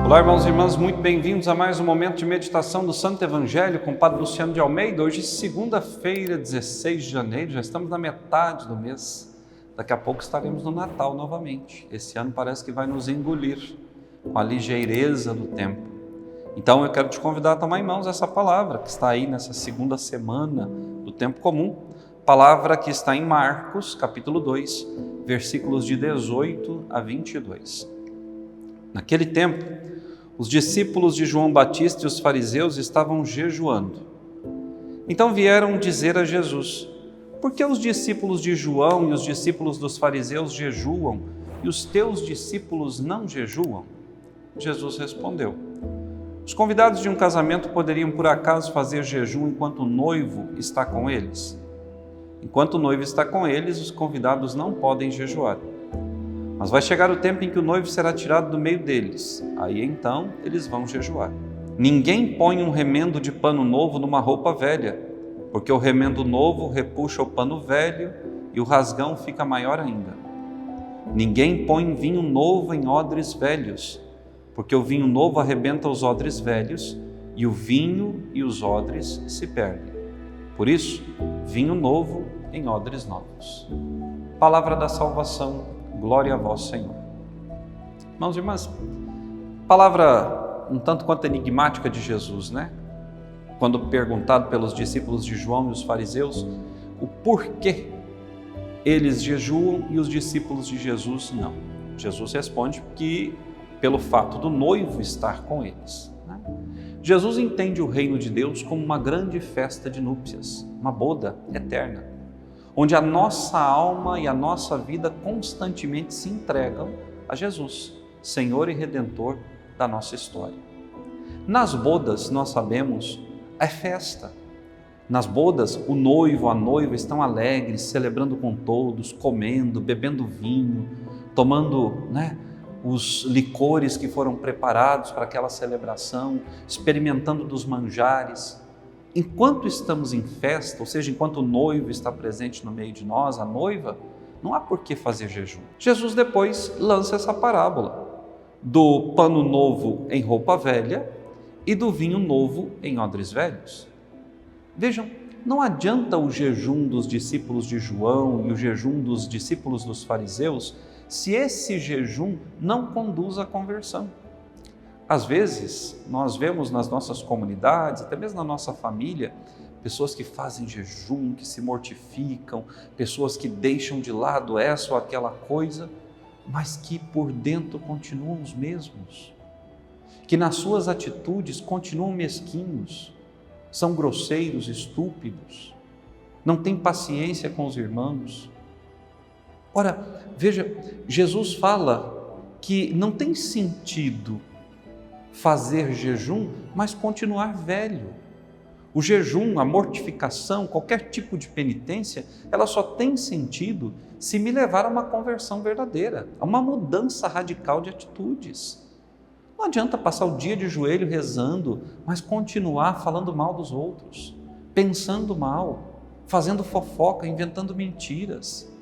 Olá, irmãos e irmãs, muito bem-vindos a mais um momento de meditação do Santo Evangelho com o Padre Luciano de Almeida. Hoje, segunda-feira, 16 de janeiro, já estamos na metade do mês. Daqui a pouco estaremos no Natal novamente. Esse ano parece que vai nos engolir com a ligeireza do tempo. Então, eu quero te convidar a tomar em mãos essa palavra que está aí nessa segunda semana do tempo comum. Palavra que está em Marcos, capítulo 2, versículos de 18 a 22. Naquele tempo, os discípulos de João Batista e os fariseus estavam jejuando. Então vieram dizer a Jesus: por que os discípulos de João e os discípulos dos fariseus jejuam e os teus discípulos não jejuam? Jesus respondeu: os convidados de um casamento poderiam por acaso fazer jejum enquanto o noivo está com eles? Enquanto o noivo está com eles, os convidados não podem jejuar. Mas vai chegar o tempo em que o noivo será tirado do meio deles. Aí então eles vão jejuar. Ninguém põe um remendo de pano novo numa roupa velha, porque o remendo novo repuxa o pano velho e o rasgão fica maior ainda. Ninguém põe vinho novo em odres velhos, porque o vinho novo arrebenta os odres velhos e o vinho e os odres se perdem. Por isso, vinho novo em odres novos. Palavra da salvação. Glória a vós, Senhor. Irmãos e irmãs, palavra um tanto quanto enigmática de Jesus, né? Quando perguntado pelos discípulos de João e os fariseus o porquê eles jejuam e os discípulos de Jesus não. Jesus responde que pelo fato do noivo estar com eles, né? Jesus entende o reino de Deus como uma grande festa de núpcias, uma boda eterna, onde a nossa alma e a nossa vida constantemente se entregam a Jesus, Senhor e Redentor da nossa história. Nas bodas, nós sabemos, é festa. Nas bodas, o noivo, a noiva estão alegres, celebrando com todos, comendo, bebendo vinho, tomando, os licores que foram preparados para aquela celebração, experimentando dos manjares. Enquanto estamos em festa, ou seja, enquanto o noivo está presente no meio de nós, a noiva, não há por que fazer jejum. Jesus depois lança essa parábola do pano novo em roupa velha e do vinho novo em odres velhos. Vejam, não adianta o jejum dos discípulos de João e o jejum dos discípulos dos fariseus se esse jejum não conduz à conversão. Às vezes, nós vemos nas nossas comunidades, até mesmo na nossa família, pessoas que fazem jejum, que se mortificam, pessoas que deixam de lado essa ou aquela coisa, mas que por dentro continuam os mesmos, que nas suas atitudes continuam mesquinhos, são grosseiros, estúpidos, não têm paciência com os irmãos. Ora, veja, Jesus fala que não tem sentido fazer jejum, mas continuar velho. O jejum, a mortificação, qualquer tipo de penitência, ela só tem sentido se me levar a uma conversão verdadeira, a uma mudança radical de atitudes. Não adianta passar o dia de joelho rezando, mas continuar falando mal dos outros, pensando mal, fazendo fofoca, inventando mentiras.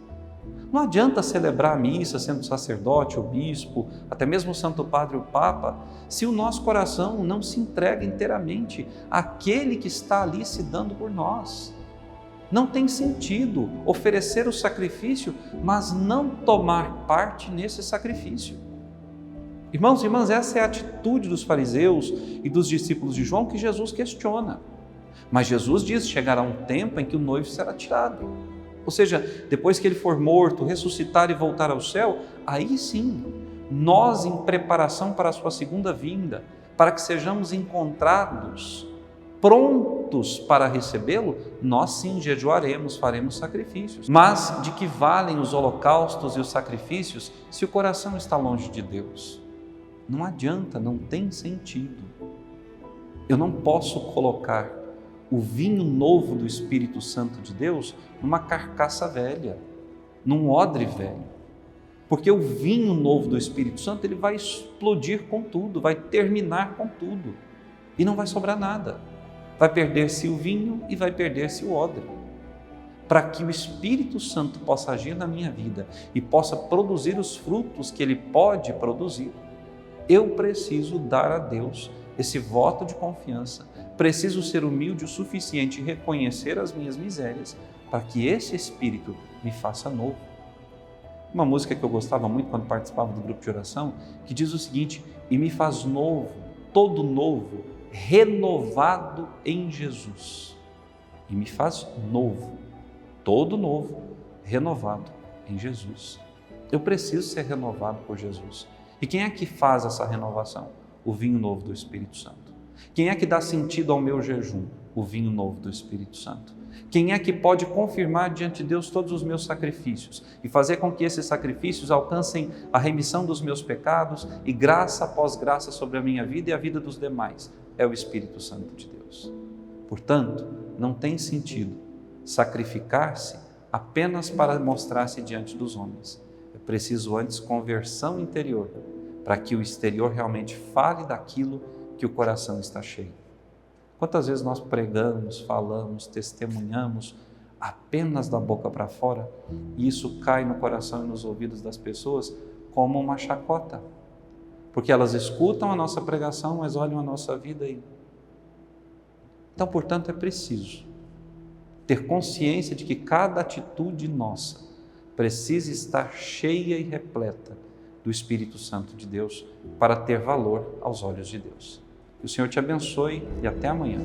Não adianta celebrar a missa sendo sacerdote ou bispo, até mesmo o Santo Padre ou Papa, se o nosso coração não se entrega inteiramente àquele que está ali se dando por nós. Não tem sentido oferecer o sacrifício, mas não tomar parte nesse sacrifício. Irmãos e irmãs, essa é a atitude dos fariseus e dos discípulos de João que Jesus questiona. Mas Jesus diz: chegará um tempo em que o noivo será tirado. Ou seja, depois que ele for morto, ressuscitar e voltar ao céu, aí sim, nós em preparação para a sua segunda vinda, para que sejamos encontrados prontos para recebê-lo, nós sim jejuaremos, faremos sacrifícios. Mas de que valem os holocaustos e os sacrifícios se o coração está longe de Deus? Não adianta, não tem sentido. Eu não posso colocar o vinho novo do Espírito Santo de Deus numa carcaça velha, num odre velho. Porque o vinho novo do Espírito Santo, ele vai explodir com tudo, vai terminar com tudo. E não vai sobrar nada. Vai perder-se o vinho e vai perder-se o odre. Para que o Espírito Santo possa agir na minha vida e possa produzir os frutos que ele pode produzir, eu preciso dar a Deus esse voto de confiança, preciso ser humilde o suficiente e reconhecer as minhas misérias para que esse Espírito me faça novo. Uma música que eu gostava muito quando participava do grupo de oração, que diz o seguinte: e me faz novo, todo novo, renovado em Jesus. E me faz novo, todo novo, renovado em Jesus. Eu preciso ser renovado por Jesus. E quem é que faz essa renovação? O vinho novo do Espírito Santo. Quem é que dá sentido ao meu jejum? O vinho novo do Espírito Santo. Quem é que pode confirmar diante de Deus todos os meus sacrifícios e fazer com que esses sacrifícios alcancem a remissão dos meus pecados e graça após graça sobre a minha vida e a vida dos demais? É o Espírito Santo de Deus. Portanto, não tem sentido sacrificar-se apenas para mostrar-se diante dos homens. É preciso antes conversão interior, para que o exterior realmente fale daquilo que o coração está cheio. Quantas vezes nós pregamos, falamos, testemunhamos apenas da boca para fora e isso cai no coração e nos ouvidos das pessoas como uma chacota, porque elas escutam a nossa pregação, mas olham a nossa vida aí. Então, portanto, é preciso ter consciência de que cada atitude nossa precisa estar cheia e repleta do Espírito Santo de Deus para ter valor aos olhos de Deus. Que o Senhor te abençoe e até amanhã.